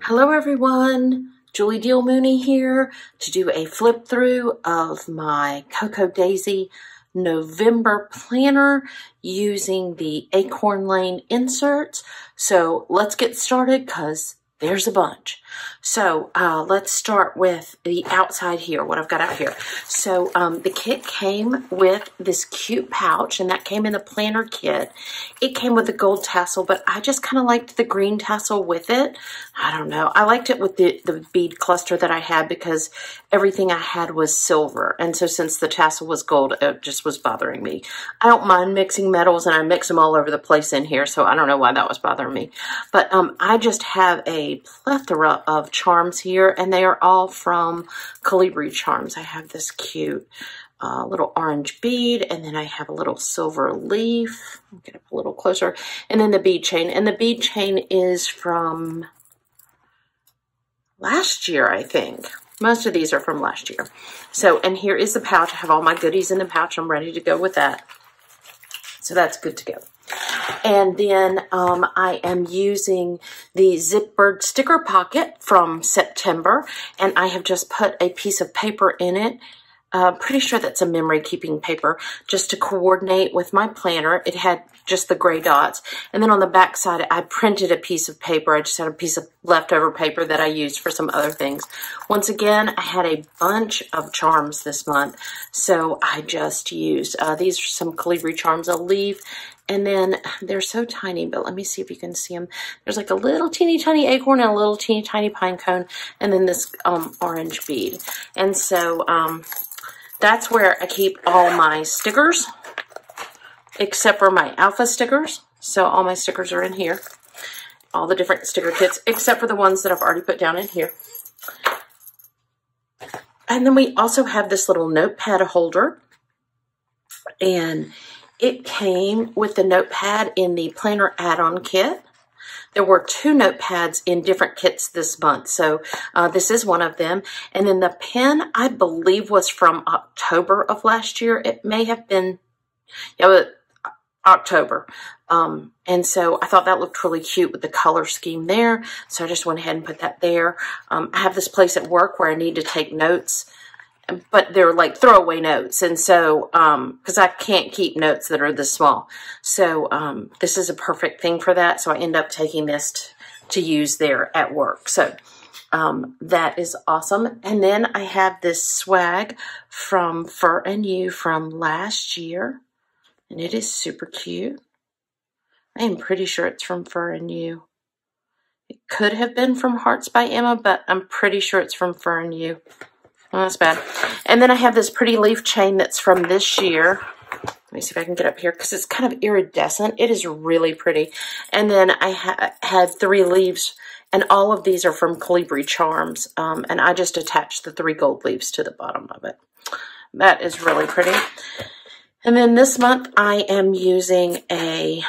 Hello everyone, Julie Dealmooney here to do a flip through of my Cocoa Daisy November planner using the Acorn Lane inserts. So let's get started because there's a bunch. So let's start with the outside here, what I've got out here. So the kit came with this cute pouch, and that came in the planner kit. It came with the gold tassel, but I just kind of liked the green tassel with it. I don't know. I liked it with the bead cluster that I had because everything I had was silver. And so since the tassel was gold, it just was bothering me. I don't mind mixing metals, and I mix them all over the place in here, so I don't know why that was bothering me. But I just have a plethora of charms here, and they are all from Calibri Charms. I have this cute little orange bead, and then I have a little silver leaf. I'll get up a little closer, and then the bead chain. And the bead chain is from last year, I think. Most of these are from last year. So, and here is the pouch. I have all my goodies in the pouch. I'm ready to go with that. So that's good to go. And then I am using the Zipbird sticker pocket from September, and I have just put a piece of paper in it. Pretty sure that's a memory keeping paper, just to coordinate with my planner. It had just the gray dots. And then on the back side, I printed a piece of paper. I just had a piece of leftover paper that I used for some other things. Once again, I had a bunch of charms this month, so I just used, these are some Calibri Charms, a leaf. And then they're so tiny, but let me see if you can see them. There's like a little teeny tiny acorn and a little teeny tiny pine cone, and then this orange bead. And so that's where I keep all my stickers, except for my alpha stickers. So all my stickers are in here, all the different sticker kits, except for the ones that I've already put down in here. And then we also have this little notepad holder, and it came with the notepad in the planner add-on kit. There were 2 notepads in different kits this month, so this is one of them. And then the pen, I believe, was from October of last year. It may have been, yeah, October. And so I thought that looked really cute with the color scheme there, so I just went ahead and put that there. I have this place at work where I need to take notes, but they're like throwaway notes. And so, because I can't keep notes that are this small. So, this is a perfect thing for that. So I end up taking this to use there at work. So, that is awesome. And then I have this swag from Fur and You from last year. And it is super cute. I am pretty sure it's from Fur and You. It could have been from Hearts by Emma, but I'm pretty sure it's from Fur and You. Oh, that's bad. And then I have this pretty leaf chain that's from this year. Let me see if I can get up here because it's kind of iridescent. It is really pretty. And then I had 3 leaves, and all of these are from Calibri Charms. And I just attached the 3 gold leaves to the bottom of it. That is really pretty. And then this month I am using a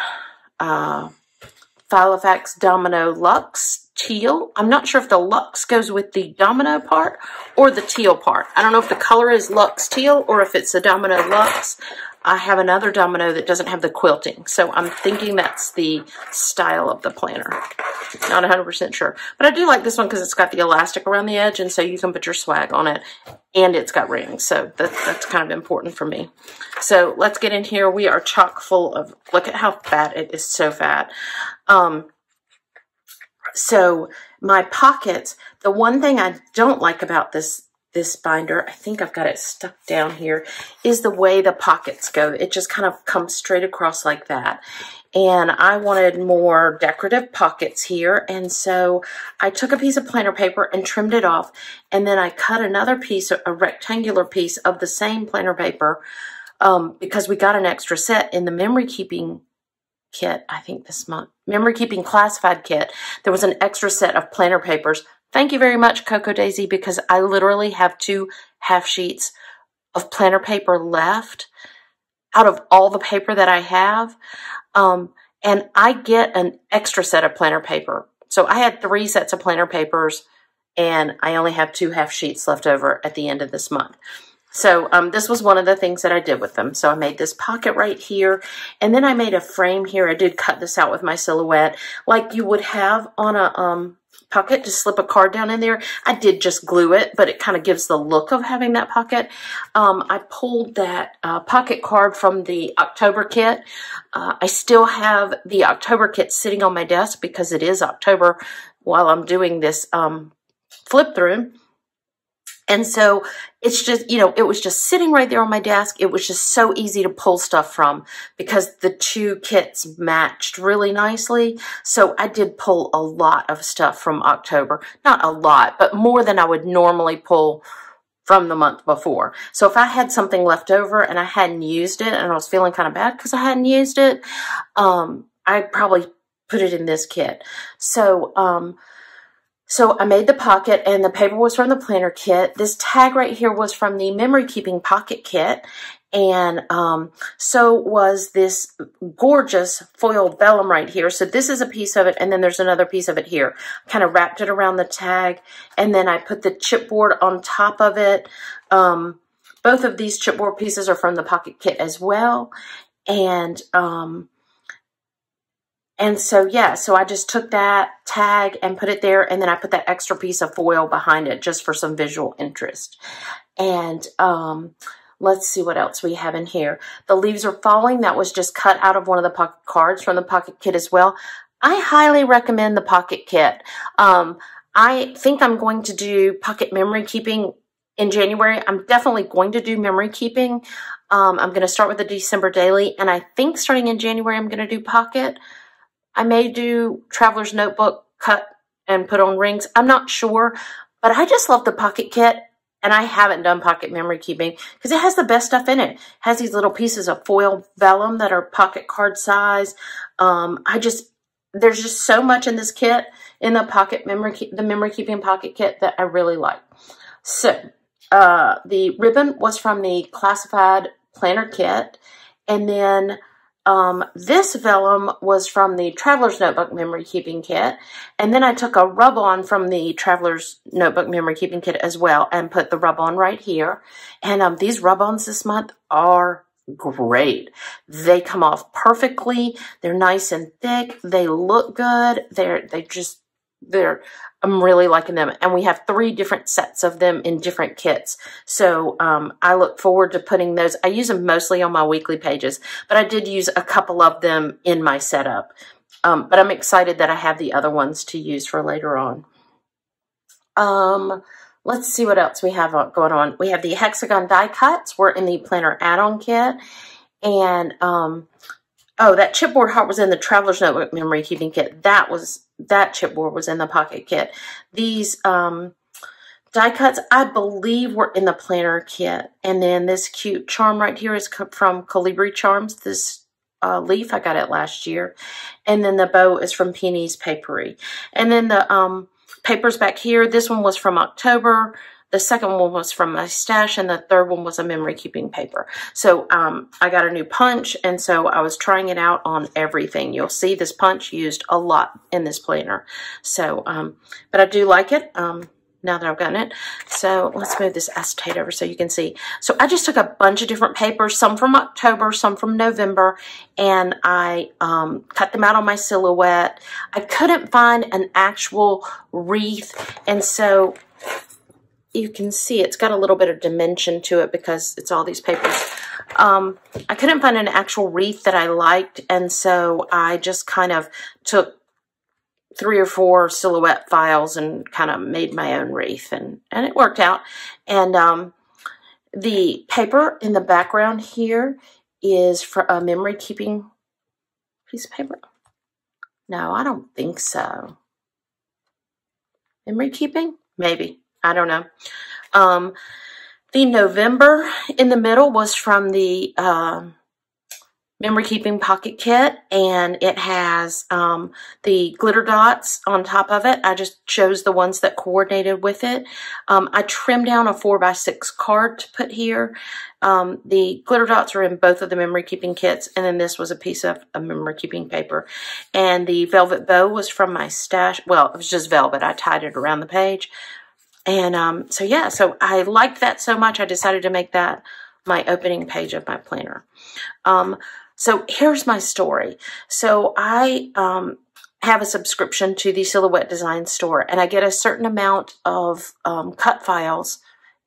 Filofax Domino Luxe Teal. I'm not sure if the Luxe goes with the Domino part or the Teal part. I don't know if the color is Luxe Teal or if it's the Domino Luxe. I have another domino that doesn't have the quilting, so I'm thinking that's the style of the planner. Not 100% sure. But I do like this one because it's got the elastic around the edge, and so you can put your swag on it, and it's got rings, so that's kind of important for me. So let's get in here. We are chock full of, look at how fat it is, so fat. So my pockets, the one thing I don't like about this binder, I think I've got it stuck down here, is the way the pockets go. It just kind of comes straight across like that. And I wanted more decorative pockets here. And so I took a piece of planner paper and trimmed it off. And then I cut another piece, a rectangular piece of the same planner paper, because we got an extra set in the memory keeping kit, I think this month. Memory keeping classified kit. There was an extra set of planner papers. Thank you very much, Cocoa Daisy, because I literally have 2 half sheets of planner paper left out of all the paper that I have. And I get an extra set of planner paper. So I had 3 sets of planner papers, and I only have 2 half sheets left over at the end of this month. So this was one of the things that I did with them. So I made this pocket right here, and then I made a frame here. I did cut this out with my silhouette like you would have on a pocket to slip a card down in there. I did just glue it, but it kind of gives the look of having that pocket. I pulled that pocket card from the October kit. I still have the October kit sitting on my desk because it is October while I'm doing this flip through. And so it's just, you know, it was just sitting right there on my desk. It was just so easy to pull stuff from because the two kits matched really nicely. So I did pull a lot of stuff from October. Not a lot, but more than I would normally pull from the month before. So if I had something left over and I hadn't used it and I was feeling kind of bad because I hadn't used it, I'd probably put it in this kit. So I made the pocket, and the paper was from the planner kit. This tag right here was from the memory keeping pocket kit, and so was this gorgeous foiled vellum right here. So this is a piece of it, and then there's another piece of it here. Kind of wrapped it around the tag, and then I put the chipboard on top of it. Both of these chipboard pieces are from the pocket kit as well, and so, yeah, so I just took that tag and put it there, and then I put that extra piece of foil behind it just for some visual interest. And let's see what else we have in here. The Leaves Are Falling, that was just cut out of one of the pocket cards from the pocket kit as well. I highly recommend the pocket kit. I think I'm going to do pocket memory keeping in January. I'm definitely going to do memory keeping. I'm going to start with the December daily, and I think starting in January I'm going to do pocket. I may do Traveler's Notebook, cut and put on rings. I'm not sure, but I just love the pocket kit, and I haven't done pocket memory keeping because it has the best stuff in it. It has these little pieces of foil vellum that are pocket card size. There's just so much in this kit, in the memory keeping pocket kit, that I really like. So the ribbon was from the Classified Planner kit, and then this vellum was from the Traveler's Notebook Memory Keeping Kit. And then I took a rub-on from the Traveler's Notebook Memory Keeping Kit as well and put the rub-on right here. And these rub-ons this month are great. They come off perfectly. They're nice and thick. They look good. I'm really liking them. And we have 3 different sets of them in different kits. So I look forward to putting those. I use them mostly on my weekly pages, but I did use a couple of them in my setup. But I'm excited that I have the other ones to use for later on. Let's see what else we have going on. We have the Hexagon Die Cuts. We're in the Planner add-on kit. And oh, that chipboard heart was in the Traveler's Notebook Memory Keeping Kit. That chipboard was in the pocket kit. These die cuts, I believe, were in the planner kit. And then this cute charm right here is from Colibri Charms. This leaf, I got it last year. And then the bow is from Peony's Papery. And then the papers back here, this one was from October. The second one was from my stash, and the third one was a memory keeping paper. So I got a new punch, and so I was trying it out on everything. You'll see this punch used a lot in this planner. So, but I do like it now that I've gotten it. So let's move this acetate over so you can see. So I just took a bunch of different papers, some from October, some from November, and I cut them out on my silhouette. I couldn't find an actual wreath, and so you can see it's got a little bit of dimension to it because it's all these papers. I couldn't find an actual wreath that I liked, and so I just kind of took 3 or 4 silhouette files and kind of made my own wreath, and it worked out. And the paper in the background here is for a memory keeping piece of paper. No, I don't think so. Memory keeping? Maybe. I don't know. The November in the middle was from the memory keeping pocket kit, and it has the glitter dots on top of it. I just chose the ones that coordinated with it. I trimmed down a 4x6 card to put here. The glitter dots are in both of the memory keeping kits, and then this was a piece of a memory keeping paper. And the velvet bow was from my stash. Well, it was just velvet. I tied it around the page. And so yeah, so I liked that so much, I decided to make that my opening page of my planner. So here's my story. So I have a subscription to the Silhouette Design store, and I get a certain amount of cut files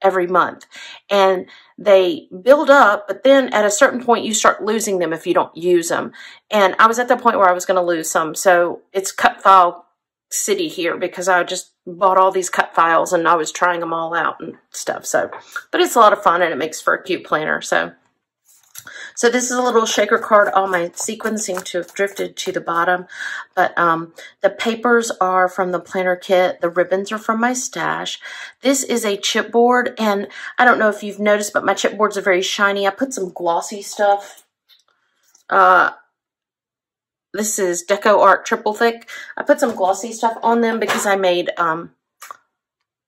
every month, and they build up, but then at a certain point you start losing them if you don't use them. And I was at the point where I was going to lose some, so it's cut file city here because I just bought all these cut files and I was trying them all out and stuff. So, but it's a lot of fun and it makes for a cute planner. So this is a little shaker card. All my sequins seem to have drifted to the bottom, but the papers are from the planner kit. The ribbons are from my stash. This is a chipboard, and I don't know if you've noticed, but my chipboards are very shiny. I put some glossy stuff. This is Deco Art Triple Thick. I put some glossy stuff on them because I made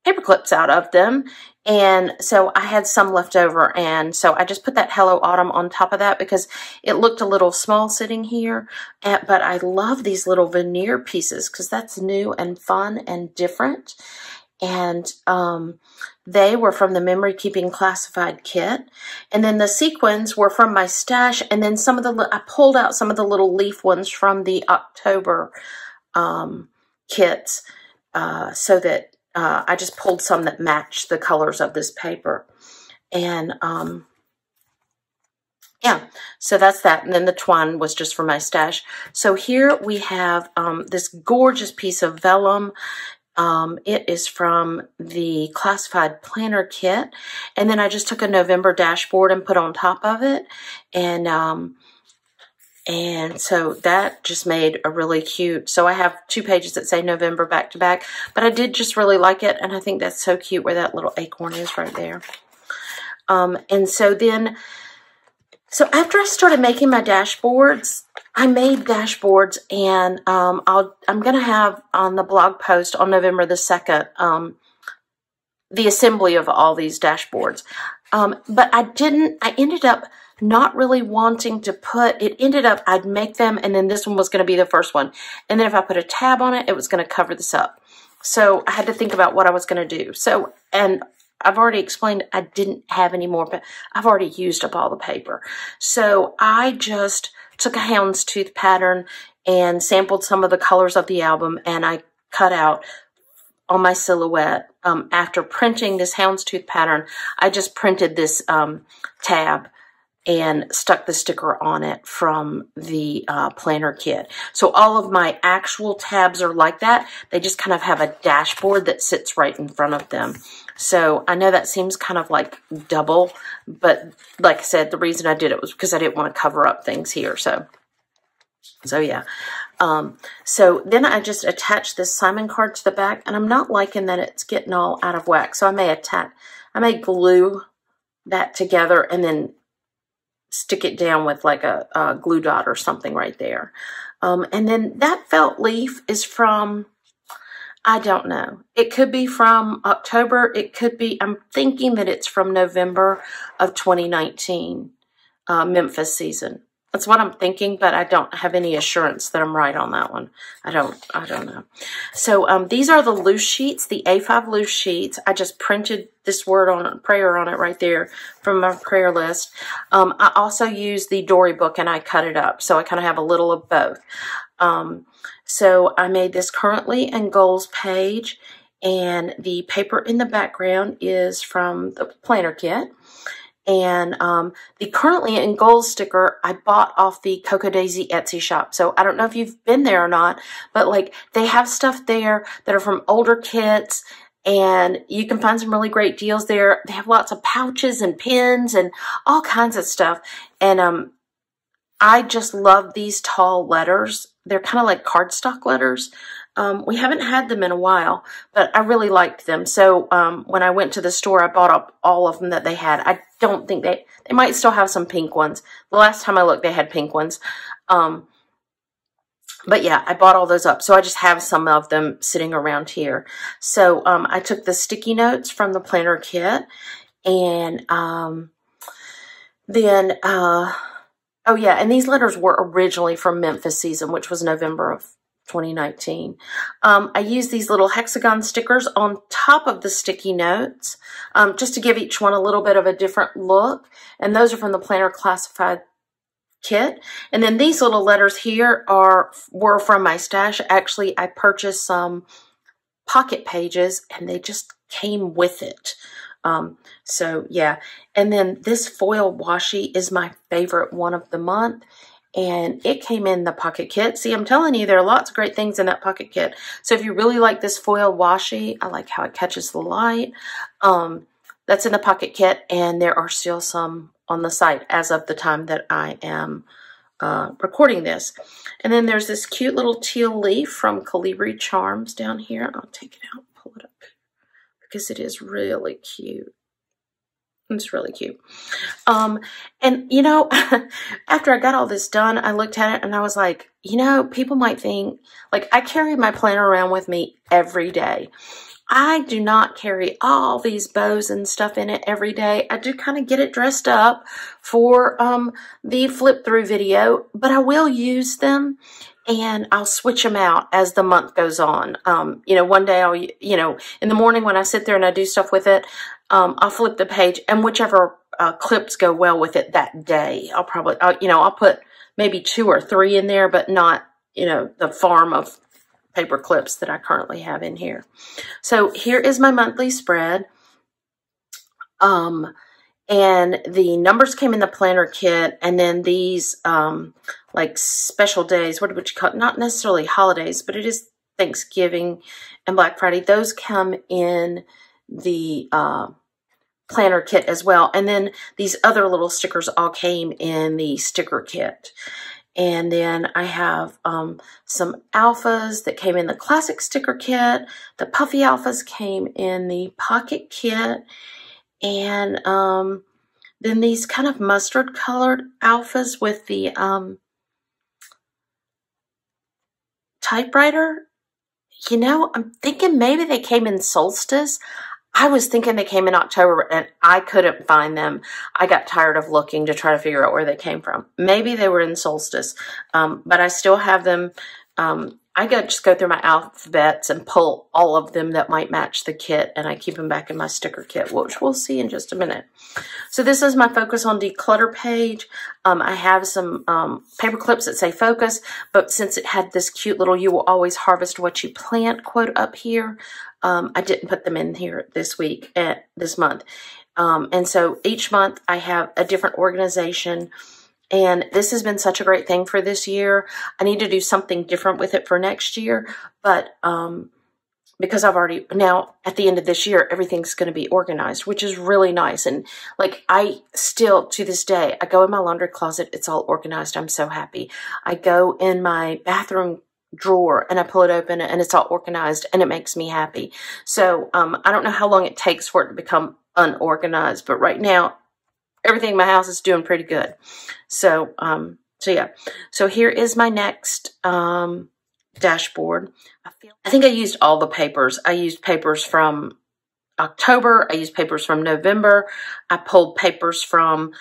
paper clips out of them. And so I had some left over, and so I just put that Hello Autumn on top of that because it looked a little small sitting here. But I love these little veneer pieces because that's new and fun and different. And they were from the Memory Keeping Classified kit. And then the sequins were from my stash. And then some of the, I pulled out some of the little leaf ones from the October kits so that I just pulled some that matched the colors of this paper. And yeah, so that's that. And then the twine was just for my stash. So here we have this gorgeous piece of vellum. It is from the Classified Planner kit. And then I just took a November dashboard and put on top of it. And so that just made a really cute, so I have 2 pages that say November back to back, but I did just really like it. And I think that's so cute where that little acorn is right there. And so then, so after I started making my dashboards, I made dashboards, and I'm going to have on the blog post on November the 2nd, the assembly of all these dashboards. But I ended up not really wanting to put, it ended up, I'd make them, and then this one was going to be the first one. And then if I put a tab on it, it was going to cover this up. So I had to think about what I was going to do. So, and I've already explained I didn't have any more, but I've already used up all the paper. So I just took a houndstooth pattern and sampled some of the colors of the album, and I cut out on my silhouette. After printing this houndstooth pattern, I just printed this tab and stuck the sticker on it from the planner kit. So all of my actual tabs are like that. They just kind of have a dashboard that sits right in front of them. So I know that seems kind of like double, but like I said, the reason I did it was because I didn't want to cover up things here. So yeah. So then I just attached this Simon card to the back, and I'm not liking that it's getting all out of whack. So I may glue that together and then stick it down with like a glue dot or something right there. And then that felt leaf is from, I don't know. It could be from October. It could be, I'm thinking that it's from November of 2019, Memphis season. That's what I'm thinking, but I don't have any assurance that I'm right on that one. I don't know. So these are the loose sheets, the A5 loose sheets. I just printed this word on it, prayer on it right there from my prayer list. I also used the Dory book and I cut it up, so I kind of have a little of both. So I made this Currently in Goals page, and the paper in the background is from the planner kit. And the Currently in Goals sticker I bought off the Cocoa Daisy Etsy shop. So I don't know if you've been there or not, but like they have stuff there that are from older kits, and you can find some really great deals there. They have lots of pouches and pins and all kinds of stuff. And I just love these tall letters. They're kind of like cardstock letters. We haven't had them in a while, but I really liked them. So when I went to the store, I bought up all of them that they had. I don't think they might still have some pink ones. The last time I looked, they had pink ones. But yeah, I bought all those up. So I just have some of them sitting around here. So I took the sticky notes from the planner kit, and then, oh yeah, and these letters were originally from Memphis season, which was November of 2019. I used these little hexagon stickers on top of the sticky notes, just to give each one a little bit of a different look. And those are from the Planner Classified kit. And then these little letters here were from my stash. Actually, I purchased some pocket pages and they just came with it. So yeah. And then this foil washi is my favorite one of the month. And it came in the pocket kit. See, I'm telling you, there are lots of great things in that pocket kit. So if you really like this foil washi, I like how it catches the light. That's in the pocket kit, and there are still some on the site as of the time that I am recording this. And then there's this cute little teal leaf from Calibri Charms down here. I'll take it out and pull it up because it is really cute. It's really cute. And you know, after I got all this done, I looked at it and I was like, you know, people might think, like, I carry my planner around with me every day. I do not carry all these bows and stuff in it every day. I do kind of get it dressed up for the flip through video, but I will use them and I'll switch them out as the month goes on. You know, one day I'll, you know, in the morning when I sit there and I do stuff with it, I'll flip the page, and whichever clips go well with it that day, I'll probably, you know, I'll put maybe 2 or 3 in there, but not, you know, the farm of paper clips that I currently have in here. So here is my monthly spread. And the numbers came in the planner kit, and then these like special days, what would you call it? Not necessarily holidays, but it is Thanksgiving and Black Friday. Those come in the planner kit as well. And then these other little stickers all came in the sticker kit. And then I have some alphas that came in the classic sticker kit. The puffy alphas came in the pocket kit. And then these kind of mustard colored alphas with the typewriter. You know, I'm thinking maybe they came in Solstice. I was thinking they came in October, and I couldn't find them. I got tired of looking to try to figure out where they came from. Maybe they were in Solstice, but I still have them. I just go through my alphabets and pull all of them that might match the kit, and I keep them back in my sticker kit, which we'll see in just a minute. So this is my Focus on Declutter page. I have some paper clips that say Focus, but since it had this cute little "You will always harvest what you plant" quote up here, I didn't put them in here this week, this month. And so each month I have a different organization. And this has been such a great thing for this year. I need to do something different with it for next year. But because I've already, now at the end of this year, everything's going to be organized, which is really nice. And like I still, to this day, I go in my laundry closet, it's all organized. I'm so happy. I go in my bathroom drawer and I pull it open and it's all organized and it makes me happy. So I don't know how long it takes for it to become unorganized, but right now, everything in my house is doing pretty good. So, yeah. So here is my next dashboard. I think I used all the papers. I used papers from October. I used papers from November. I pulled papers from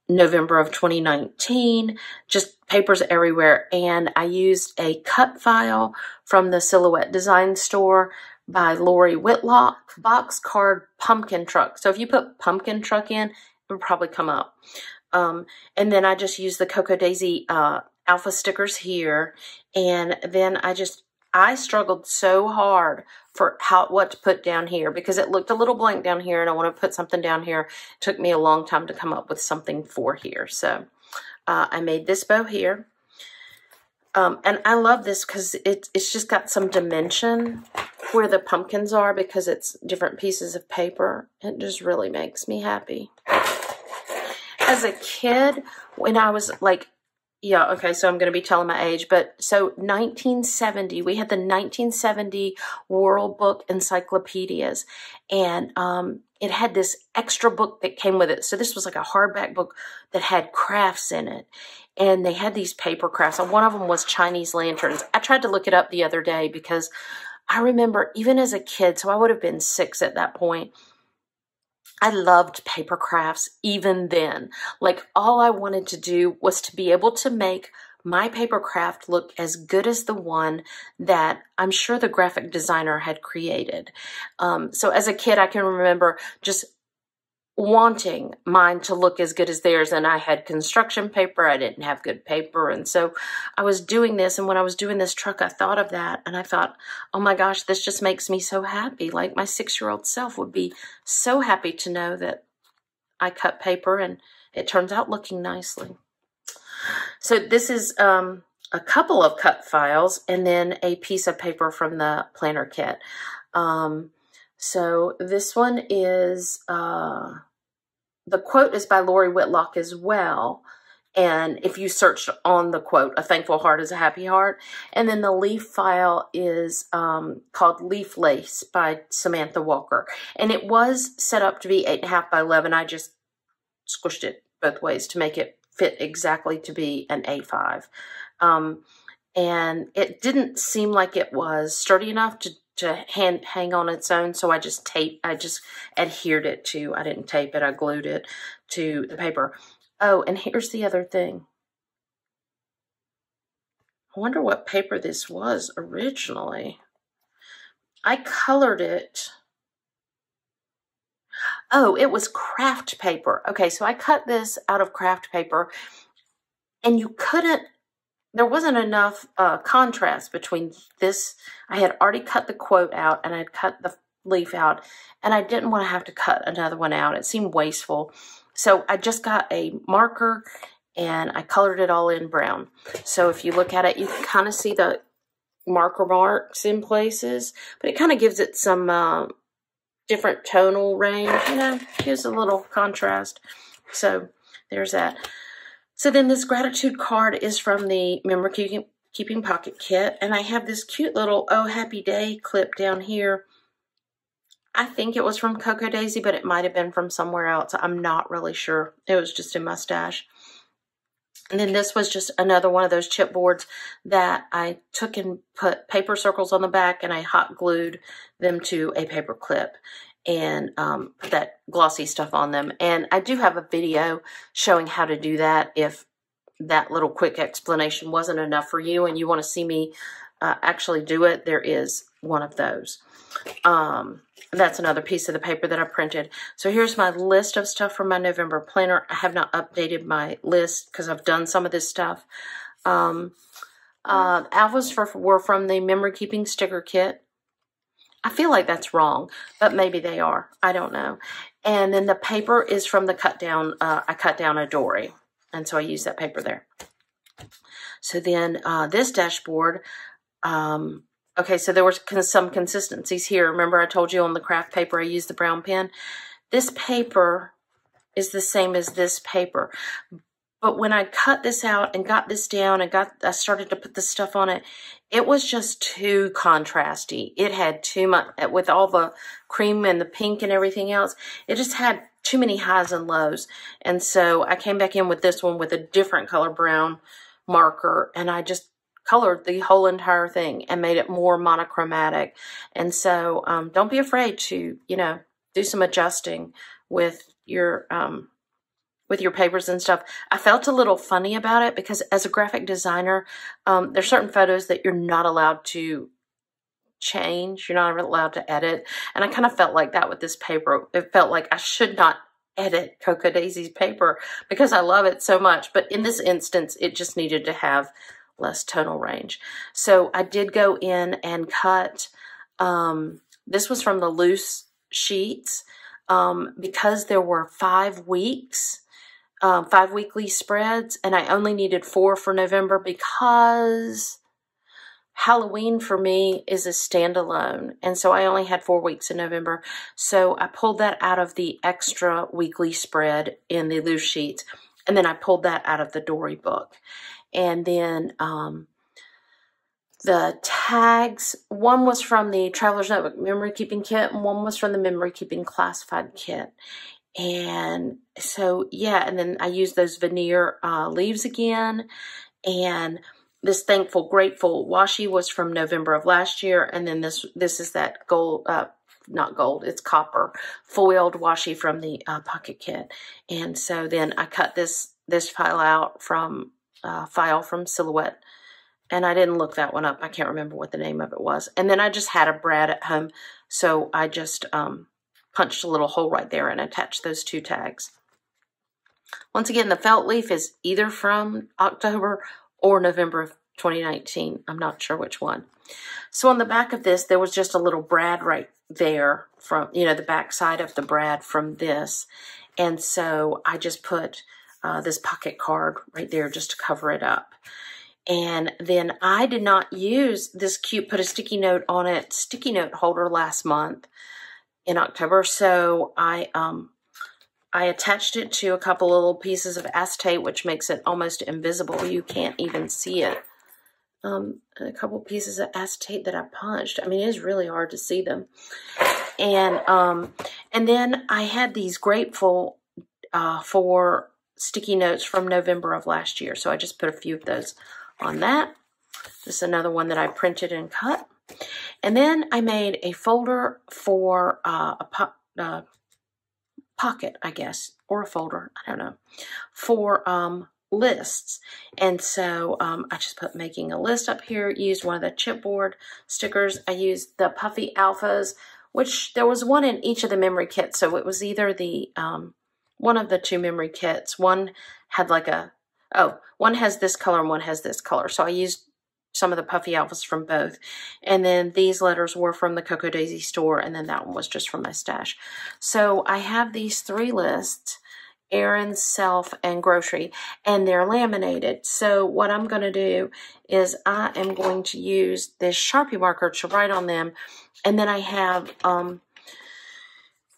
November of 2019. Just papers everywhere. And I used a cut file from the Silhouette Design Store by Lori Whitlock. Boxcard pumpkin truck. So if you put pumpkin truck in, will probably come up. And then I just use the Cocoa Daisy alpha stickers here. And then I struggled so hard for what to put down here because it looked a little blank down here and I want to put something down here. It took me a long time to come up with something for here. So I made this bow here. And I love this because it's just got some dimension where the pumpkins are because it's different pieces of paper. It just really makes me happy. As a kid, when I was like, yeah, okay, so I'm going to be telling my age, but so 1970, we had the 1970 World Book Encyclopedias, and it had this extra book that came with it. So this was like a hardback book that had crafts in it, and they had these paper crafts, and one of them was Chinese lanterns. I tried to look it up the other day because I remember even as a kid, so I would have been 6 at that point, I loved paper crafts even then. Like all I wanted to do was to be able to make my paper craft look as good as the one that I'm sure the graphic designer had created. So as a kid, I can remember just wanting mine to look as good as theirs, and I had construction paper. I didn't have good paper, and so I was doing this, and when I was doing this truck, I thought of that, and I thought, oh my gosh, this just makes me so happy. Like my 6-year-old self would be so happy to know that I cut paper and it turns out looking nicely. So this is a couple of cut files and then a piece of paper from the planner kit. So this one is, the quote is by Lori Whitlock as well. And if you search on the quote, a thankful heart is a happy heart. And then the leaf file is called Leaf Lace by Samantha Walker. And it was set up to be 8.5 by 11. I just squished it both ways to make it fit exactly to be an A5. And it didn't seem like it was sturdy enough to hang on its own, so I just adhered it to, I didn't tape it, I glued it to the paper. Oh, and here's the other thing. I wonder what paper this was originally. I colored it. Oh, it was craft paper. Okay, so I cut this out of craft paper, and you couldn't, there wasn't enough contrast between this. I had already cut the quote out and I'd cut the leaf out, and I didn't want to have to cut another one out. It seemed wasteful. So I just got a marker and I colored it all in brown. So if you look at it, you can kind of see the marker marks in places, but it kind of gives it some different tonal range, you know, gives a little contrast. So there's that. So then this gratitude card is from the Memory Keeping Pocket Kit. And I have this cute little Oh Happy Day clip down here. I think it was from Cocoa Daisy, but it might have been from somewhere else. I'm not really sure. It was just a mustache. And then this was just another one of those chipboards that I took and put paper circles on the back, and I hot glued them to a paper clip and put that glossy stuff on them. And I do have a video showing how to do that if that little quick explanation wasn't enough for you and you want to see me actually do it. There is one of those. That's another piece of the paper that I printed. So here's my list of stuff from my November planner. I have not updated my list because I've done some of this stuff. Alphas were from the Memory Keeping Sticker Kit. I feel like that's wrong, but maybe they are. I don't know. And then the paper is from the cut down. I cut down a dory, and so I use that paper there. So then this dashboard, okay, so there were some consistencies here. Remember I told you on the craft paper I used the brown pen? This paper is the same as this paper. But when I cut this out and got this down and I started to put the stuff on it, it was just too contrasty. It had too much, with all the cream and the pink and everything else, it just had too many highs and lows. And so I came back in with this one with a different color brown marker, and I just colored the whole entire thing and made it more monochromatic. And so don't be afraid to, you know, do some adjusting with your papers and stuff. I felt a little funny about it because as a graphic designer, there's certain photos that you're not allowed to change. You're not allowed to edit. And I kind of felt like that with this paper. It felt like I should not edit Cocoa Daisy's paper because I love it so much. But in this instance, it just needed to have less tonal range. So I did go in and cut, this was from the loose sheets, because there were 5 weeks, 5 weekly spreads, and I only needed 4 for November because Halloween for me is a standalone, and so I only had 4 weeks in November. So I pulled that out of the extra weekly spread in the loose sheets, and then I pulled that out of the Dory book. And then the tags, one was from the Traveler's Notebook Memory Keeping Kit, and one was from the Memory Keeping Classified Kit. And so, yeah, and then I used those veneer leaves again. And this Thankful, Grateful washi was from November of last year. And then this is that gold, not gold, it's copper, foiled washi from the Pocket Kit. And so then I cut this file out from file from Silhouette, and I didn't look that one up. I can't remember what the name of it was. And then I just had a Brad at home, so I just punched a little hole right there and attached those 2 tags. Once again, the felt leaf is either from October or November of 2019. I'm not sure which one. So on the back of this, there was just a little brad right there from, you know, the back side of the brad from this. And so I just put this pocket card right there just to cover it up. And then I did not use this cute put a sticky note on it sticky note holder last month in October. So I attached it to a couple little pieces of acetate, which makes it almost invisible. You can't even see it. A couple pieces of acetate that I punched. I mean, it is really hard to see them. And then I had these Grateful for sticky notes from November of last year. So I just put a few of those on that. This is another one that I printed and cut. And then I made a folder for a pocket, I guess, or a folder, I don't know, for lists. And so I just put making a list up here, used one of the chipboard stickers. I used the Puffy Alphas, which there was one in each of the memory kits. So it was either the one of the 2 memory kits. One had like one has this color and one has this color. So I used some of the Puffy Alphas from both. And then these letters were from the Cocoa Daisy store, and then that one was just from my stash. So I have these 3 lists, errands, self, and grocery, and they're laminated. So what I'm going to do is I am going to use this Sharpie marker to write on them. And then I have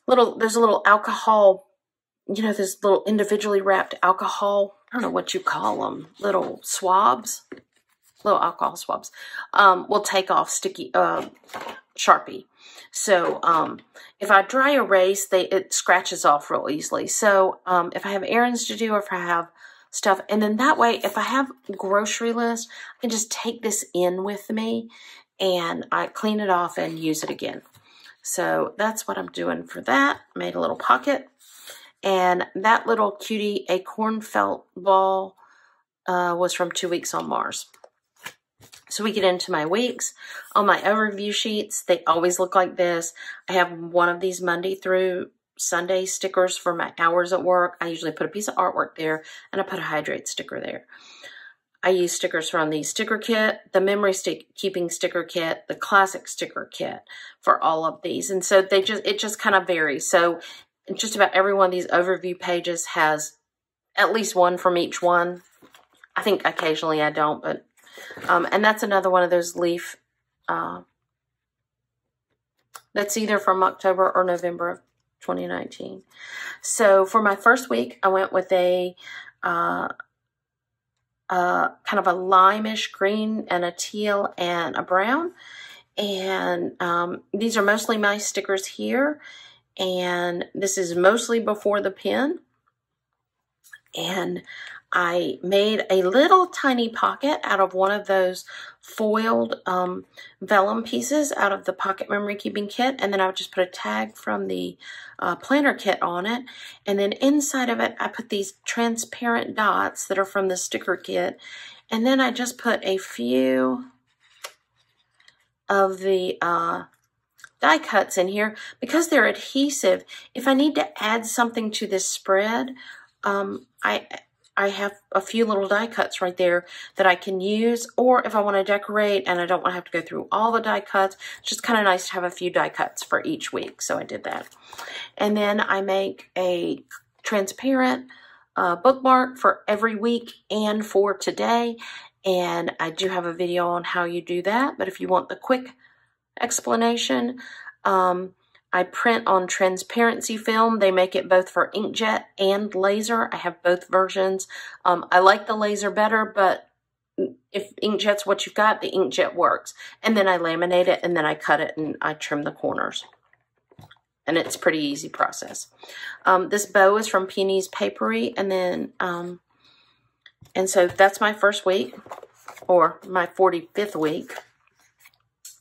there's a little alcohol, you know, this little individually wrapped alcohol, I don't know what you call them, little swabs, little alcohol swabs, will take off sticky Sharpie. So if I dry erase, it scratches off real easily. So if I have errands to do, or if I have stuff, and then that way, if I have grocery list, I can just take this in with me and I clean it off and use it again. So that's what I'm doing for that. Made a little pocket. And that little cutie acorn felt ball was from 2 Weeks on Mars. So we get into my weeks. On my overview sheets, they always look like this. I have one of these Monday through Sunday stickers for my hours at work. I usually put a piece of artwork there, and I put a hydrate sticker there. I use stickers from the sticker kit, the memory keeping sticker kit, the classic sticker kit for all of these. And so it just kind of varies. So just about every one of these overview pages has at least one from each one. I think occasionally I don't, but and that's another one of those leaf that's either from October or November of 2019. So for my first week, I went with a kind of a limeish green and a teal and a brown. And these are mostly my stickers here. And this is mostly before the pen. And I made a little tiny pocket out of one of those foiled vellum pieces out of the pocket memory keeping kit. And then I would just put a tag from the planner kit on it. And then inside of it, I put these transparent dots that are from the sticker kit. And then I just put a few of the die cuts in here because they're adhesive. If I need to add something to this spread, I have a few little die cuts right there that I can use, or if I want to decorate and I don't want to have to go through all the die cuts, it's just kind of nice to have a few die cuts for each week. So I did that. And then I make a transparent bookmark for every week and for today. And I do have a video on how you do that, but if you want the quick explanation, I print on transparency film. They make it both for inkjet and laser. I have both versions. I like the laser better, but if inkjet's what you've got, the inkjet works. And then I laminate it, and then I cut it, and I trim the corners. And it's a pretty easy process. This bow is from Peony's Papery, and then, and so that's my first week, or my 45th week.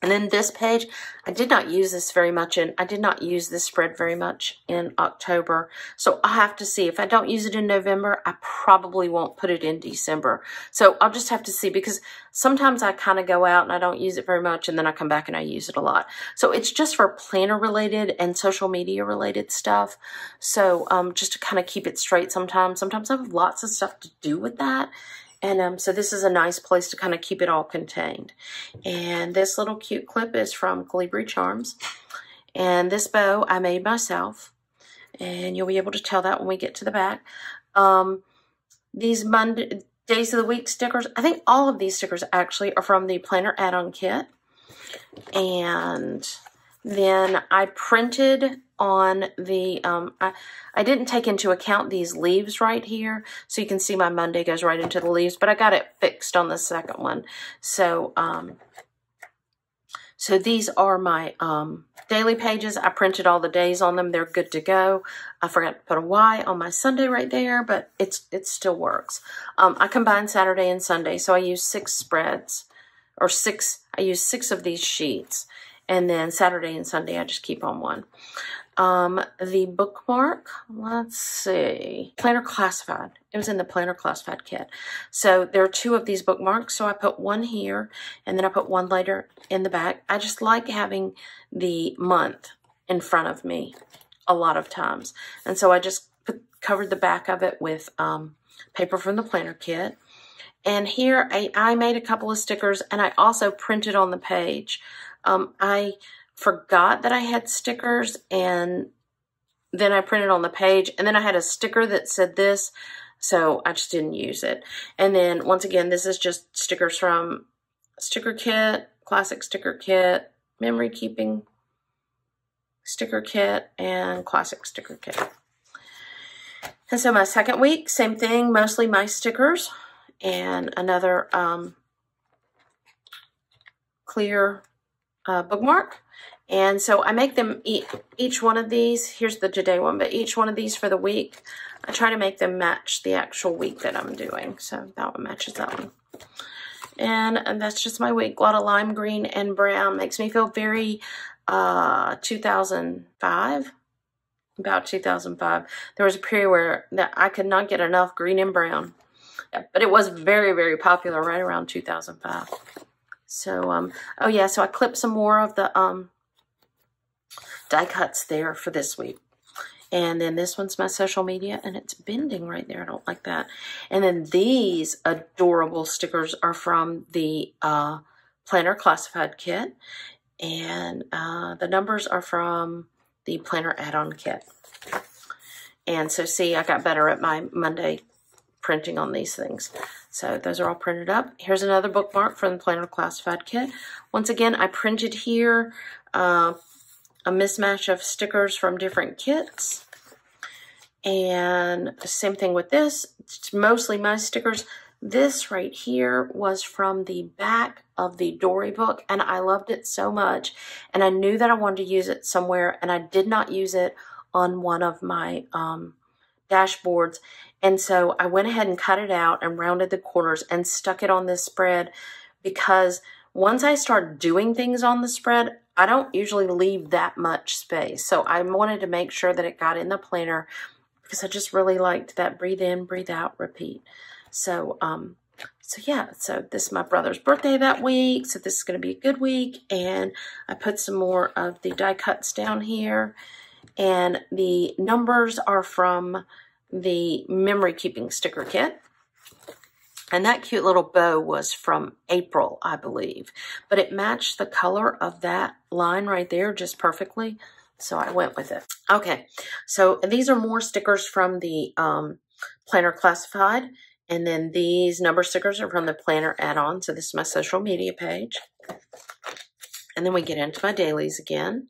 And then this page, I did not use this very much, and I did not use this spread very much in October. So I'll have to see. If I don't use it in November, I probably won't put it in December. So I'll just have to see, because sometimes I kind of go out and I don't use it very much, and then I come back and I use it a lot. So it's just for planner related and social media related stuff. So just to kind of keep it straight sometimes. Sometimes I have lots of stuff to do with that. And so this is a nice place to kind of keep it all contained. And this little cute clip is from Colibri Charms. And this bow I made myself. And you'll be able to tell that when we get to the back. These Monday Days of the Week stickers, I think all of these stickers actually are from the Planner Add-on Kit. And then I printed on the, I didn't take into account these leaves right here. So you can see my Monday goes right into the leaves, but I got it fixed on the second one. So, so these are my daily pages. I printed all the days on them. They're good to go. I forgot to put a Y on my Sunday right there, but it still works. I combined Saturday and Sunday, so I use 6 spreads, or I use 6 of these sheets. And then Saturday and Sunday, I just keep on one. The bookmark, let's see, Planner Classified. It was in the Planner Classified kit. So there are 2 of these bookmarks. So I put one here, and then I put one later in the back. I just like having the month in front of me a lot of times. And so I just covered the back of it with paper from the planner kit. And here I made a couple of stickers, and I also printed on the page. I forgot that I had stickers, and then I printed on the page, and then I had a sticker that said this, so I just didn't use it. And then once again, this is just stickers from sticker kit, classic sticker kit, memory keeping sticker kit, and classic sticker kit. And so my second week, same thing, mostly my stickers, and another clear bookmark. And so I make them each one of these. Here's the today one, but each one of these for the week, I try to make them match the actual week that I'm doing. So that one matches that one. And that's just my week. A lot of lime green and brown. Makes me feel very 2005. About 2005. There was a period where I could not get enough green and brown. Yeah, but it was very, very popular right around 2005. So, oh yeah, so I clipped some more of the die cuts there for this week. And then this one's my social media, and it's bending right there. I don't like that. And then these adorable stickers are from the Planner Classified Kit. And the numbers are from the Planner Add-on Kit. And so see, I got better at my Monday printing on these things. So those are all printed up. Here's another bookmark from the Planner Classified Kit. Once again, I printed here a mismatch of stickers from different kits. And same thing with this. It's mostly my stickers. This right here was from the back of the Dory book, and I loved it so much. And I knew that I wanted to use it somewhere, and I did not use it on one of my dashboards. And so I went ahead and cut it out and rounded the corners and stuck it on this spread, because once I start doing things on the spread, I don't usually leave that much space. So I wanted to make sure that it got in the planner, because I just really liked that breathe in, breathe out, repeat. So, so yeah, so this is my brother's birthday that week. So this is going to be a good week. And I put some more of the die cuts down here. And the numbers are from the memory keeping sticker kit. And that cute little bow was from April, I believe. But it matched the color of that line right there just perfectly. So I went with it. Okay, so these are more stickers from the Planner Classified. And then these number stickers are from the Planner Add-on. So this is my social media page. And then we get into my dailies again.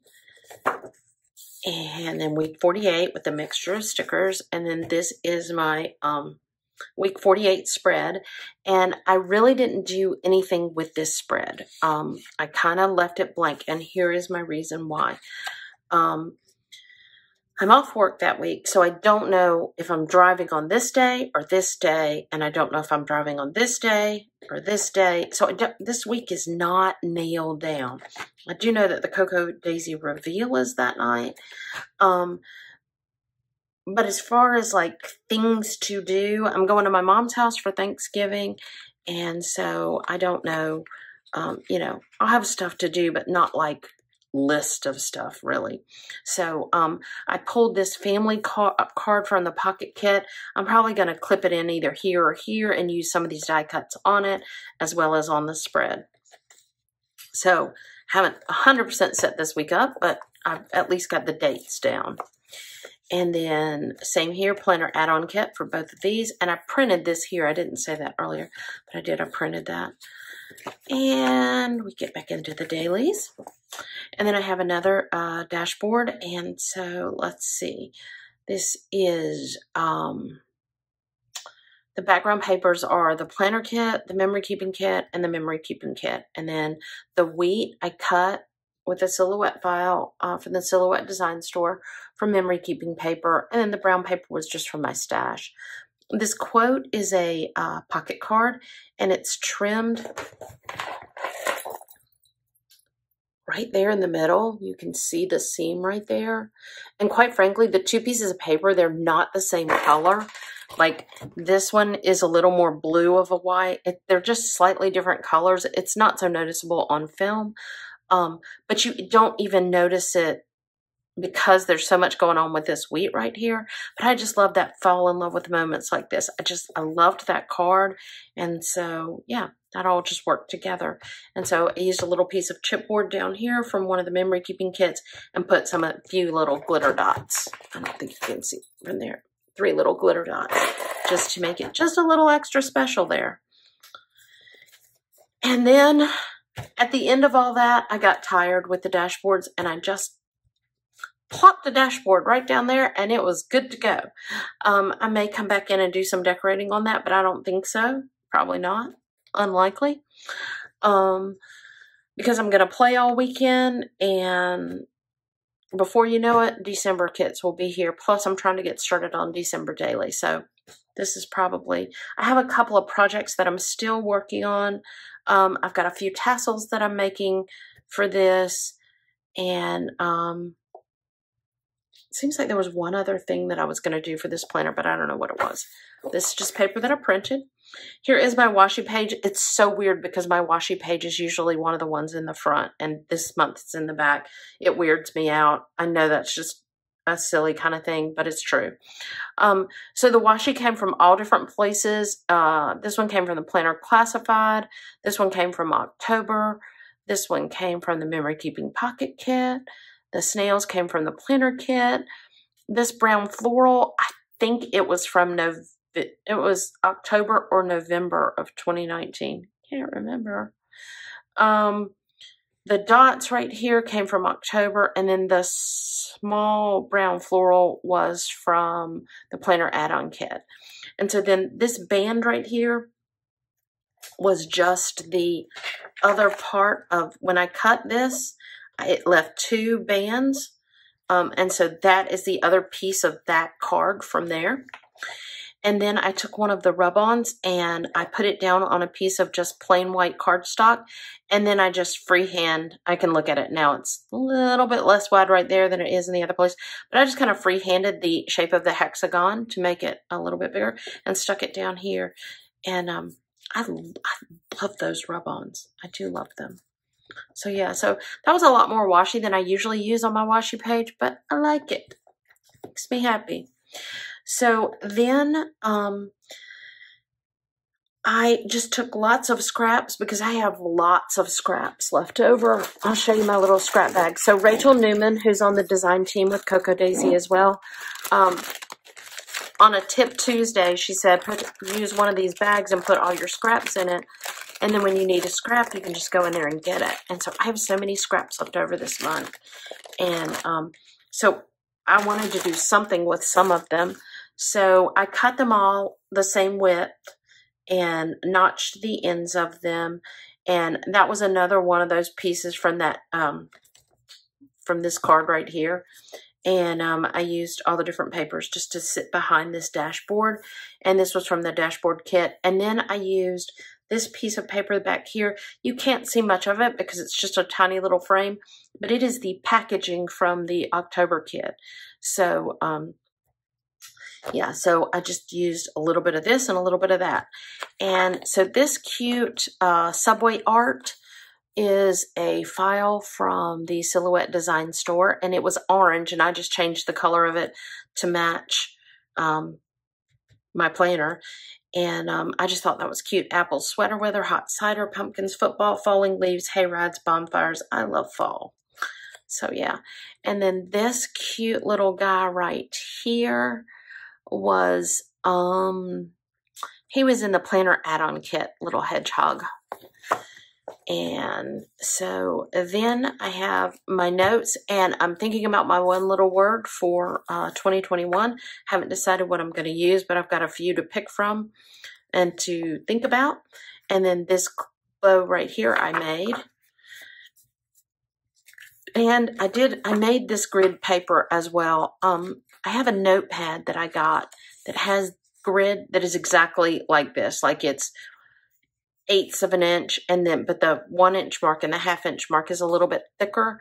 And then week 48 with a mixture of stickers. And then this is my week 48 spread. And I really didn't do anything with this spread. I kind of left it blank. And here is my reason why. I'm off work that week, so I don't know if I'm driving on this day or this day, and I don't know if I'm driving on this day or this day. So this week is not nailed down. I do know that the Cocoa Daisy reveal is that night. But as far as like things to do, I'm going to my mom's house for Thanksgiving, and so I don't know. You know, I'll have stuff to do, but not like list of stuff really. So I pulled this family card from the pocket kit. I'm probably going to clip it in either here or here and use some of these die cuts on it as well as on the spread. So haven't 100% set this week up, but I've at least got the dates down. And then same here, planner add-on kit for both of these. And I printed this here. I didn't say that earlier, but I did. I printed that. And we get back into the dailies. And then I have another dashboard. And so let's see. This is, the background papers are the planner kit, the memory keeping kit, and the memory keeping kit. And then the wheat I cut with a silhouette file from the Silhouette Design Store for memory keeping paper. And then the brown paper was just from my stash. This quote is a pocket card, and it's trimmed right there in the middle. You can see the seam right there. And quite frankly, the two pieces of paper, they're not the same color. Like this one is a little more blue of a white. They're just slightly different colors. It's not so noticeable on film. But you don't even notice it because there's so much going on with this wheat right here. But I just love that fall in love with moments like this. I loved that card. And so, yeah, that all just worked together. And so I used a little piece of chipboard down here from one of the memory keeping kits and put a few little glitter dots. I don't think you can see from there. 3 little glitter dots just to make it just a little extra special there. And then at the end of all that, I got tired with the dashboards and I just plopped the dashboard right down there and it was good to go. I may come back in and do some decorating on that, but I don't think so. Probably not. Unlikely. Because I'm going to play all weekend, and before you know it, December kits will be here. Plus, I'm trying to get started on December daily. So this is probably, I have a couple of projects that I'm still working on. I've got a few tassels that I'm making for this, and it seems like there was one other thing that I was going to do for this planner, but I don't know what it was. This is just paper that I printed. Here is my washi page. It's so weird because my washi page is usually one of the ones in the front, and this month it's in the back. It weirds me out. I know that's just a silly kind of thing, but it's true. So the washi came from all different places. This one came from the Planner Classified. This one came from October. This one came from the Memory Keeping Pocket Kit. The snails came from the planner kit. This brown floral, I think it was from it was October or November of 2019. Can't remember. The dots right here came from October, and then the small brown floral was from the planner add-on kit. And so then this band right here was just the other part of, when I cut this, it left 2 bands, and so that is the other piece of that card from there. And then I took one of the rub-ons and I put it down on a piece of just plain white cardstock, and then I just freehand, I can look at it now, it's a little bit less wide right there than it is in the other place, but I just kind of freehanded the shape of the hexagon to make it a little bit bigger and stuck it down here. And I love those rub-ons. I do love them. So yeah, so that was a lot more washi than I usually use on my washi page, but I like it. Makes me happy. So then I just took lots of scraps because I have lots of scraps left over. I'll show you my little scrap bag. So Rachel Newman, who's on the design team with Cocoa Daisy as well, on a Tip Tuesday, she said, use one of these bags and put all your scraps in it. And then when you need a scrap, you can just go in there and get it. And so I have so many scraps left over this month. And so I wanted to do something with some of them. So I cut them all the same width and notched the ends of them. And that was another one of those pieces from that, from this card right here. And I used all the different papers just to sit behind this dashboard. And this was from the dashboard kit. And then I used this piece of paper back here. You can't see much of it because it's just a tiny little frame, but it is the packaging from the October kit. So, yeah, so I just used a little bit of this and a little bit of that. And so this cute subway art is a file from the Silhouette Design Store, and it was orange, and I just changed the color of it to match my planner. And I just thought that was cute. Apples, sweater weather, hot cider, pumpkins, football, falling leaves, hay rides, bonfires. I love fall. So yeah. And then this cute little guy right here was, he was in the planner add-on kit, little hedgehog. And so then I have my notes, and I'm thinking about my one little word for 2021. Haven't decided what I'm going to use, but I've got a few to pick from and to think about. And then this bow right here I made. And I made this grid paper as well. I have a notepad that I got that has grid that is exactly like this. Like it's 1/8 of an inch, and then but the 1 inch mark and the 1/2 inch mark is a little bit thicker.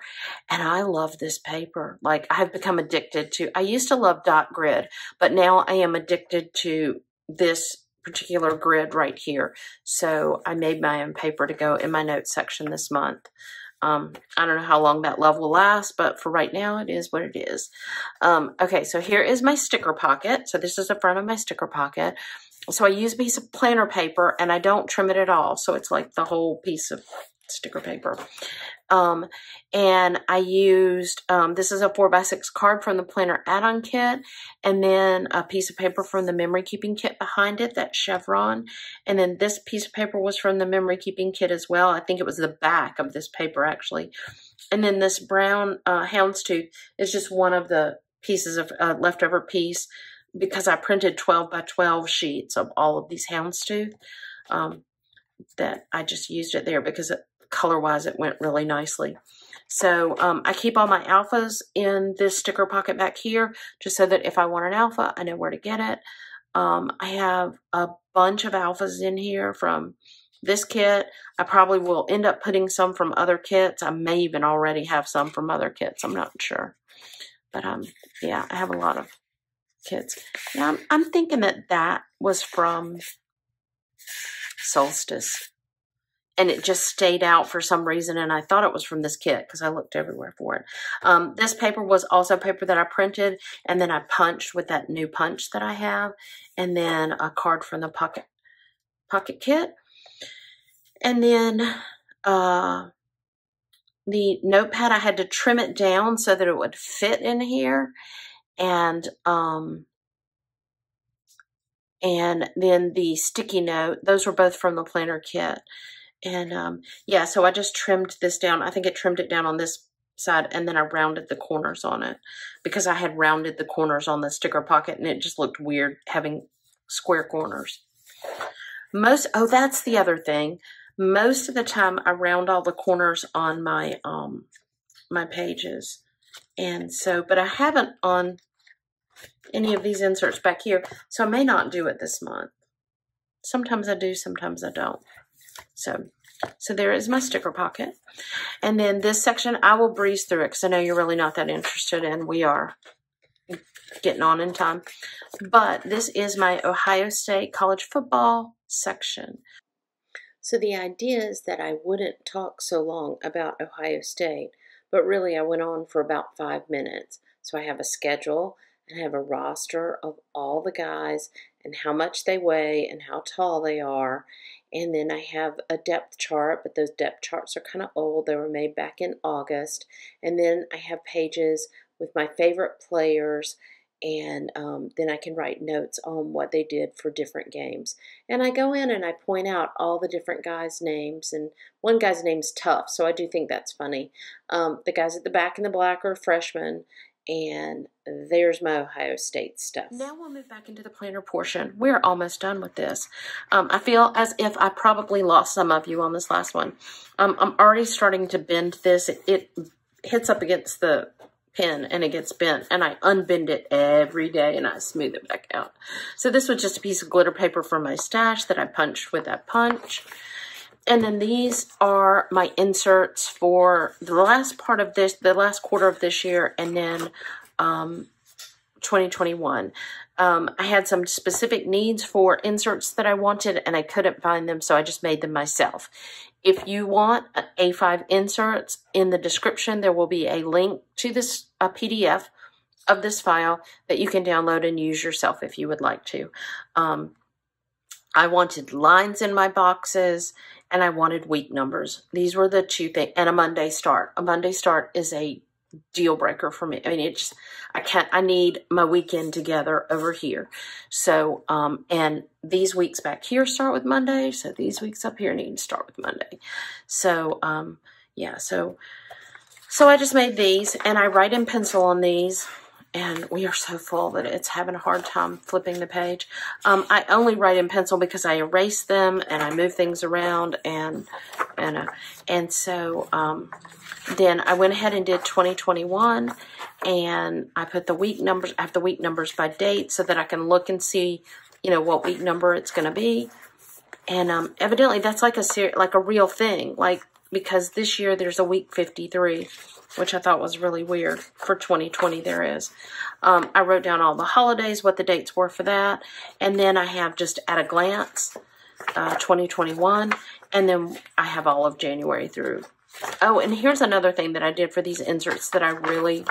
And I love this paper. Like I've become addicted to, I used to love dot grid, but now I am addicted to this particular grid right here. So I made my own paper to go in my notes section this month. I don't know how long that love will last, but for right now, it is what it is. Okay, so here is my sticker pocket. So this is the front of my sticker pocket. So I use a piece of planner paper, and I don't trim it at all. So it's like the whole piece of sticker paper. And I used, this is a 4x6 card from the planner add-on kit, and then a piece of paper from the memory keeping kit behind it, that chevron. And then this piece of paper was from the memory keeping kit as well. I think it was the back of this paper actually. And then this brown houndstooth is just one of the pieces of leftover piece, because I printed 12 by 12 sheets of all of these houndstooth, that I just used it there because color-wise it went really nicely. So I keep all my alphas in this sticker pocket back here, just so that if I want an alpha, I know where to get it. I have a bunch of alphas in here from this kit. I probably will end up putting some from other kits. I may even already have some from other kits. I'm not sure. But yeah, I have a lot of kits. Yeah, I'm thinking that that was from Solstice. And it just stayed out for some reason, and I thought it was from this kit because I looked everywhere for it. This paper was also paper that I printed, and then I punched with that new punch that I have, and then a card from the pocket kit. And then the notepad, I had to trim it down so that it would fit in here. And then the sticky note, those were both from the planner kit. And yeah, so I just trimmed this down. I think it trimmed it down on this side, and then I rounded the corners on it because I had rounded the corners on the sticker pocket, and it just looked weird having square corners. Oh, that's the other thing. Most of the time I round all the corners on my my pages. And so, but I haven't on any of these inserts back here, so I may not do it this month. Sometimes I do, sometimes I don't. So there is my sticker pocket. And then this section, I will breeze through it because I know you're really not that interested, and we are getting on in time. But this is my Ohio State college football section. So the idea is that I wouldn't talk so long about Ohio State, but really I went on for about 5 minutes. So I have a schedule, and I have a roster of all the guys and how much they weigh and how tall they are. And then I have a depth chart, but those depth charts are kind of old. They were made back in August. And then I have pages with my favorite players, and then I can write notes on what they did for different games. And I go in and I point out all the different guys' names, and one guy's name's Tough, so I do think that's funny. The guys at the back in the black are freshmen, and there's my Ohio State stuff. Now we'll move back into the planner portion. We're almost done with this. I feel as if I probably lost some of you on this last one. I'm already starting to bend this. It hits up against the pen and it gets bent, and I unbend it every day and I smooth it back out. So this was just a piece of glitter paper from my stash that I punched with that punch. And then these are my inserts for the last part of this, the last quarter of this year, and then 2021. I had some specific needs for inserts that I wanted, and I couldn't find them, so I just made them myself. If you want A5 inserts, in the description there will be a link to this PDF of this file that you can download and use yourself if you would like to. I wanted lines in my boxes, and I wanted week numbers. These were the two things, and a Monday start. A Monday start is a deal breaker for me. I mean, it just, I need my weekend together over here. So, and these weeks back here start with Monday. So these weeks up here need to start with Monday. So, yeah, so I just made these, and I write in pencil on these, and we are so full that it's having a hard time flipping the page. I only write in pencil because I erase them and I move things around, and so, then I went ahead and did 2021, and I put the week numbers. I have the week numbers by date so that I can look and see, you know, what week number it's going to be. And evidently that's like a real thing, like, because this year there's a week 53, which I thought was really weird. For 2020 there is. I wrote down all the holidays, what the dates were for that, and then I have just at a glance 2021, and then I have all of January through. Oh, and here's another thing that I did for these inserts that I really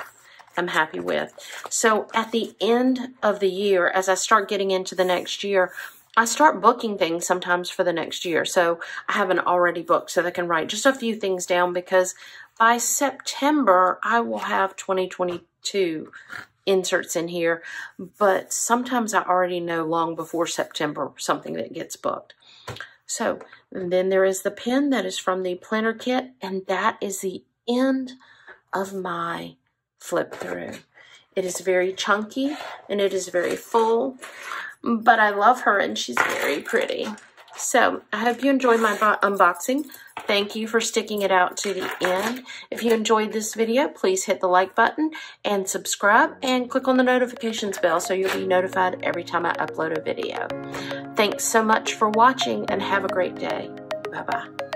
am happy with. So at the end of the year, as I start getting into the next year, I start booking things sometimes for the next year. So I have an already booked so that I can write just a few things down, because by September, I will have 2022 inserts in here. But sometimes I already know long before September something that gets booked. So, and then there is the pen that is from the planner kit, and that is the end of my flip through. It is very chunky and it is very full, but I love her and she's very pretty. So I hope you enjoyed my unboxing. Thank you for sticking it out to the end. If you enjoyed this video, please hit the like button and subscribe, and click on the notifications bell so you'll be notified every time I upload a video. Thanks so much for watching, and have a great day. Bye-bye.